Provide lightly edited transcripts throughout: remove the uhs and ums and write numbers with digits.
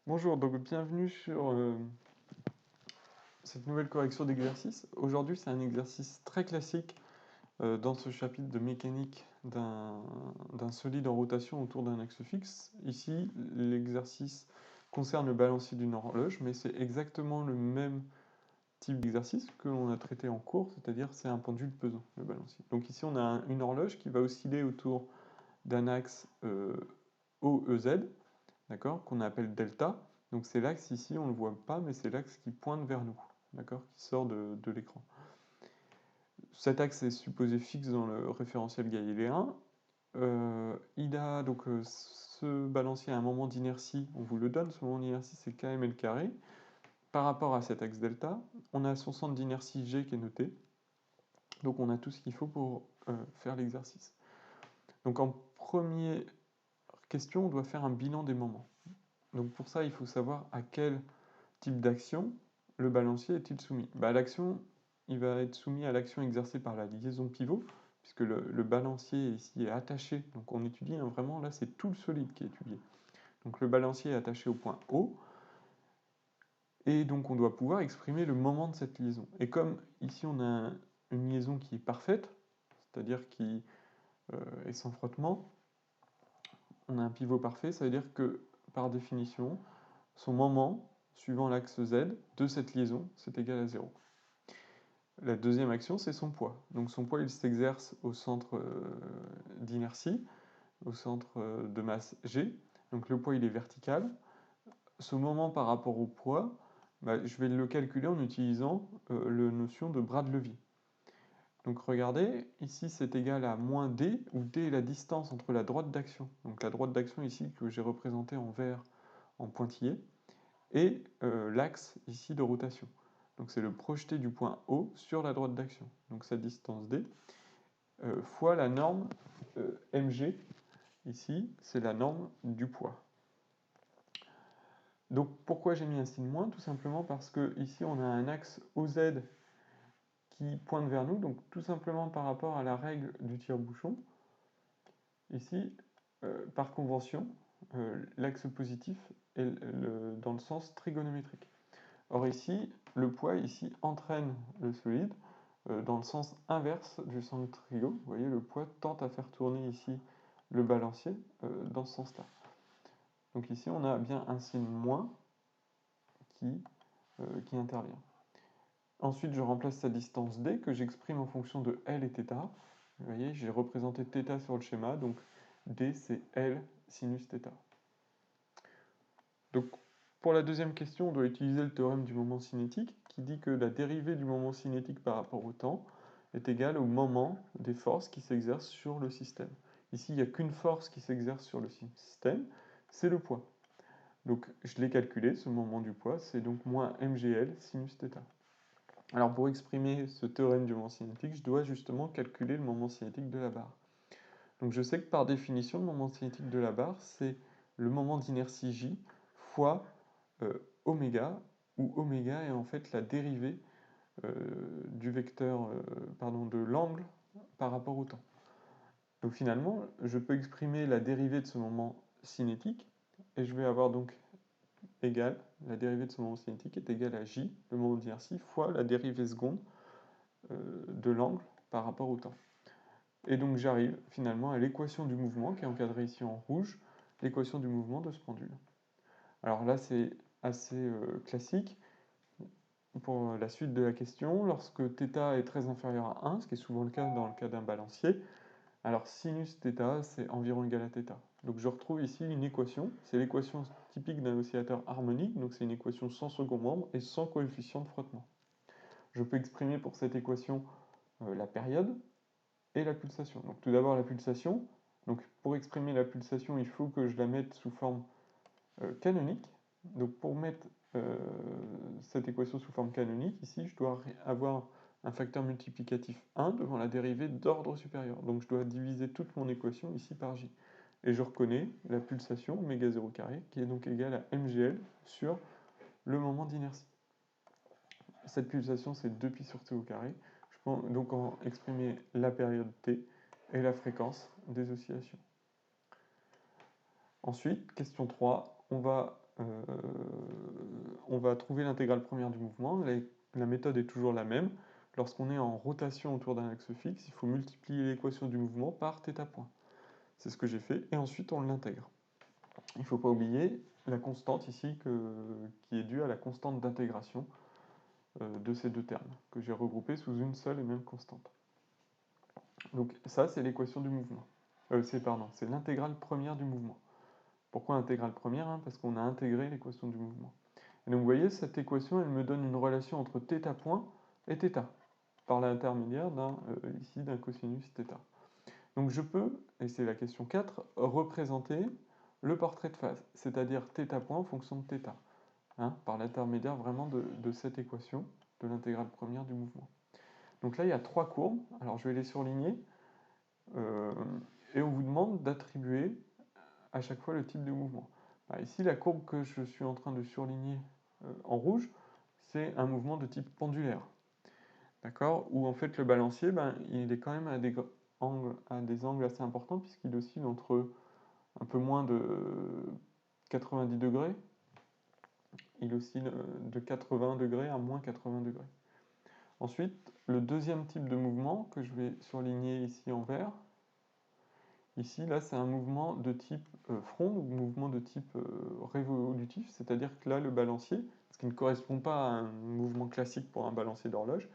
Bonjour, donc bienvenue sur cette nouvelle correction d'exercice. Aujourd'hui, c'est un exercice très classique dans ce chapitre de mécanique d'un solide en rotation autour d'un axe fixe. Ici, l'exercice concerne le balancier d'une horloge, mais c'est exactement le même type d'exercice que l'on a traité en cours, c'est-à-dire c'est un pendule pesant, le balancier. Donc ici, on a une horloge qui va osciller autour d'un axe OEZ, d'accord, qu'on appelle delta. Donc c'est l'axe ici, on ne le voit pas, mais c'est l'axe qui pointe vers nous, d'accord, qui sort de l'écran. Cet axe est supposé fixe dans le référentiel galiléen. Il a donc ce balancier a un moment d'inertie, on vous le donne, ce moment d'inertie c'est kml carré. Par rapport à cet axe delta, on a son centre d'inertie G qui est noté. Donc on a tout ce qu'il faut pour faire l'exercice. Donc en première question, on doit faire un bilan des moments. Donc pour ça, il faut savoir à quel type d'action le balancier est-il soumis. L'action, il va être soumis à l'action exercée par la liaison de pivot, puisque le balancier ici est attaché. Donc on étudie vraiment, là c'est tout le solide qui est étudié. Donc le balancier est attaché au point O, et donc on doit pouvoir exprimer le moment de cette liaison. Et comme ici on a une liaison qui est parfaite, c'est-à-dire qui est sans frottement, on a un pivot parfait, ça veut dire que par définition, son moment, suivant l'axe Z, de cette liaison, c'est égal à 0. La deuxième action, c'est son poids. Donc son poids, il s'exerce au centre d'inertie, au centre de masse G. Donc le poids, il est vertical. Ce moment par rapport au poids, je vais le calculer en utilisant la notion de bras de levier. Donc regardez, ici c'est égal à moins d, où d est la distance entre la droite d'action. Donc la droite d'action ici que j'ai représentée en vert en pointillé, et l'axe ici de rotation. Donc c'est le projeté du point O sur la droite d'action. Donc cette distance d fois la norme mg, ici c'est la norme du poids. Donc pourquoi j'ai mis un signe moins? Tout simplement parce que ici on a un axe OZ qui pointe vers nous, donc tout simplement par rapport à la règle du tire-bouchon. Ici, par convention, l'axe positif est dans le sens trigonométrique. Or ici, le poids ici entraîne le solide dans le sens inverse du sens de trigo. Vous voyez, le poids tente à faire tourner ici le balancier dans ce sens-là. Donc ici, on a bien un signe moins qui intervient. Ensuite, je remplace sa distance d que j'exprime en fonction de L et θ. Vous voyez, j'ai représenté θ sur le schéma, donc d c'est L sinus θ. Donc pour la deuxième question, on doit utiliser le théorème du moment cinétique qui dit que la dérivée du moment cinétique par rapport au temps est égale au moment des forces qui s'exercent sur le système. Ici, il n'y a qu'une force qui s'exerce sur le système, c'est le poids. Donc je l'ai calculé, ce moment du poids, c'est donc moins mgl sinus θ. Alors pour exprimer ce théorème du moment cinétique, je dois justement calculer le moment cinétique de la barre. Donc je sais que par définition, le moment cinétique de la barre, c'est le moment d'inertie J fois oméga, où oméga est en fait la dérivée du vecteur, de l'angle par rapport au temps. Donc finalement, je peux exprimer la dérivée de ce moment cinétique, et je vais avoir donc égal, la dérivée de ce moment cinétique est égale à J, le moment d'inertie, fois la dérivée seconde de l'angle par rapport au temps. Et donc j'arrive finalement à l'équation du mouvement, qui est encadrée ici en rouge, l'équation du mouvement de ce pendule. Alors là, c'est assez classique. Pour la suite de la question, lorsque θ est très inférieur à 1, ce qui est souvent le cas dans le cas d'un balancier, alors sinus θ, c'est environ égal à θ. Donc je retrouve ici une équation, c'est l'équation typique d'un oscillateur harmonique, donc c'est une équation sans second membre et sans coefficient de frottement. Je peux exprimer pour cette équation la période et la pulsation. Donc tout d'abord la pulsation. Donc pour exprimer la pulsation, il faut que je la mette sous forme canonique. Donc pour mettre cette équation sous forme canonique, ici je dois avoir un facteur multiplicatif 1 devant la dérivée d'ordre supérieur. Donc je dois diviser toute mon équation ici par j. Et je reconnais la pulsation, oméga 0 carré, qui est donc égale à mgl sur le moment d'inertie. Cette pulsation, c'est 2π sur t au carré. Je peux donc en exprimer la période t et la fréquence des oscillations. Ensuite, question 3, on va on va trouver l'intégrale première du mouvement. La méthode est toujours la même. Lorsqu'on est en rotation autour d'un axe fixe, il faut multiplier l'équation du mouvement par θ point. C'est ce que j'ai fait, et ensuite on l'intègre. Il ne faut pas oublier la constante ici qui est due à la constante d'intégration de ces deux termes, que j'ai regroupés sous une seule et même constante. Donc ça, c'est l'équation du mouvement. C'est l'intégrale première du mouvement. Pourquoi intégrale première? Parce qu'on a intégré l'équation du mouvement. Et donc vous voyez, cette équation, elle me donne une relation entre θ point et θ, par l'intermédiaire ici d'un cosinus θ. Donc je peux, et c'est la question 4, représenter le portrait de phase, c'est-à-dire θ point en fonction de θ, par l'intermédiaire vraiment de cette équation, de l'intégrale première du mouvement. Donc là, il y a 3 courbes, alors je vais les surligner, et on vous demande d'attribuer à chaque fois le type de mouvement. Ici, la courbe que je suis en train de surligner en rouge, c'est un mouvement de type pendulaire. D'accord? Où en fait le balancier, il est quand même à des angles assez importants, puisqu'il oscille entre un peu moins de 90 degrés. Il oscille de 80 degrés à moins 80 degrés. Ensuite, le deuxième type de mouvement que je vais surligner ici en vert, ici, là, c'est un mouvement de type front, ou mouvement de type révolutif, c'est-à-dire que là, le balancier, ce qui ne correspond pas à un mouvement classique pour un balancier d'horloge,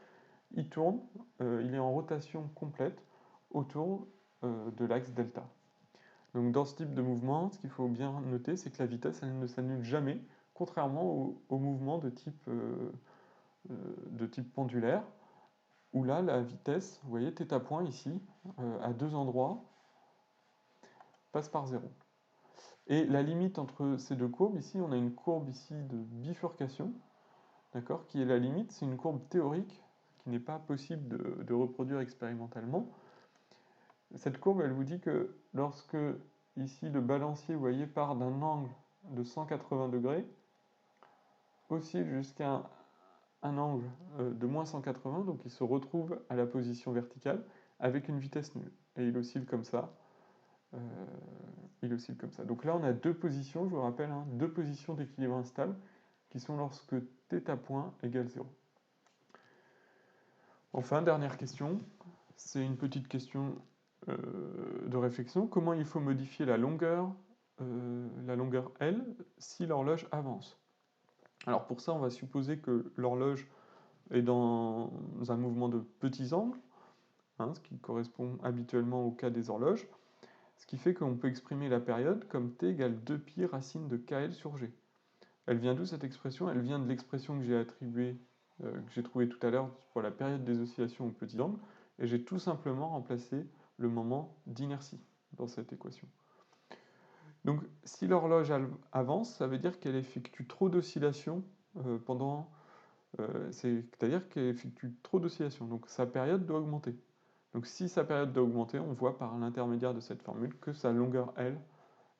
il tourne, il est en rotation complète autour de l'axe delta. Donc dans ce type de mouvement, ce qu'il faut bien noter, c'est que la vitesse, elle ne s'annule jamais, contrairement au mouvement de type pendulaire, où là, la vitesse, vous voyez, θ point ici, à deux endroits, passe par 0. Et la limite entre ces deux courbes, ici, on a une courbe ici de bifurcation, d'accord, qui est la limite, c'est une courbe théorique qui n'est pas possible de reproduire expérimentalement. Cette courbe, elle vous dit que lorsque, ici, le balancier, vous voyez, part d'un angle de 180 degrés, oscille jusqu'à un angle de moins 180, donc il se retrouve à la position verticale avec une vitesse nulle. Et il oscille comme ça. Donc là, on a deux positions, je vous rappelle, deux positions d'équilibre instable, qui sont lorsque θ point égale 0. Enfin, dernière question, c'est une petite question de réflexion. Comment il faut modifier la longueur L si l'horloge avance? Alors pour ça, on va supposer que l'horloge est dans un mouvement de petits angles, ce qui correspond habituellement au cas des horloges, ce qui fait qu'on peut exprimer la période comme t égale 2π racine de kl sur g. Elle vient d'où cette expression? Elle vient de l'expression que j'ai attribuée, que j'ai trouvée tout à l'heure pour la période des oscillations aux petits angles, et j'ai tout simplement remplacé le moment d'inertie dans cette équation. Donc si l'horloge avance, ça veut dire qu'elle effectue trop d'oscillations c'est-à-dire qu'elle effectue trop d'oscillations, donc sa période doit augmenter. Donc si sa période doit augmenter, on voit par l'intermédiaire de cette formule que sa longueur L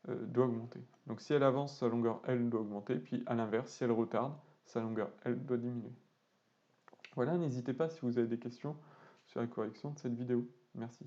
doit augmenter. Donc si elle avance, sa longueur L doit augmenter, puis à l'inverse, si elle retarde, sa longueur L doit diminuer. Voilà, n'hésitez pas si vous avez des questions sur la correction de cette vidéo. Merci.